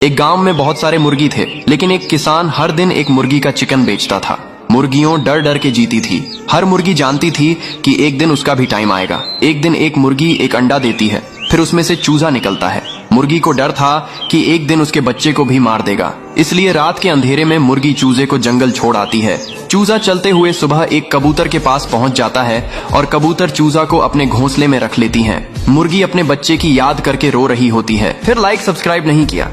एक गांव में बहुत सारे मुर्गी थे, लेकिन एक किसान हर दिन एक मुर्गी का चिकन बेचता था। मुर्गियों डर डर के जीती थी। हर मुर्गी जानती थी कि एक दिन उसका भी टाइम आएगा। एक दिन एक मुर्गी एक अंडा देती है, फिर उसमें से चूजा निकलता है। मुर्गी को डर था कि एक दिन उसके बच्चे को भी मार देगा, इसलिए रात के अंधेरे में मुर्गी चूजे को जंगल छोड़ आती है। चूजा चलते हुए सुबह एक कबूतर के पास पहुंच जाता है और कबूतर चूजा को अपने घोंसले में रख लेती हैं। मुर्गी अपने बच्चे की याद करके रो रही होती है। फिर लाइक सब्सक्राइब नहीं किया।